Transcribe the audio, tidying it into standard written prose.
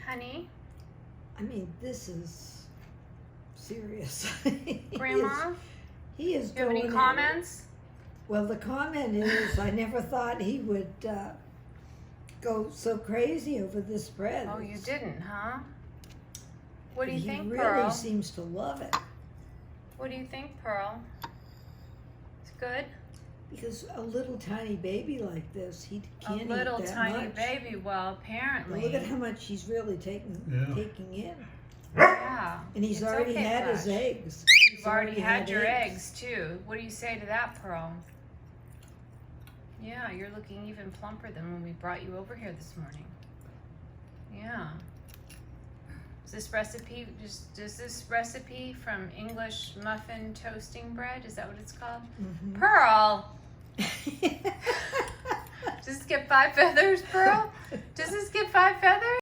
honey? I mean, this is serious. Grandma? He is Do you have any going comments? Well, the comment is, I never thought he would go so crazy over this bread. Oh, you didn't, huh? What do you think, He Pearl? really seems to love it. What do you think, Pearl? It's good? Because a little tiny baby like this, he can't eat that much. A little tiny baby, well, apparently. But look at how much he's really taking in. Yeah. And he's It's already okay, had his Flash. eggs. You've already had your eggs, too. What do you say to that, Pearl? Yeah, you're looking even plumper than when we brought you over here this morning. Yeah. Is this recipe, does this recipe from English muffin toasting bread, is that what it's called? Mm-hmm. Pearl! Does this get 5 feathers, Pearl? Does this get 5 feathers?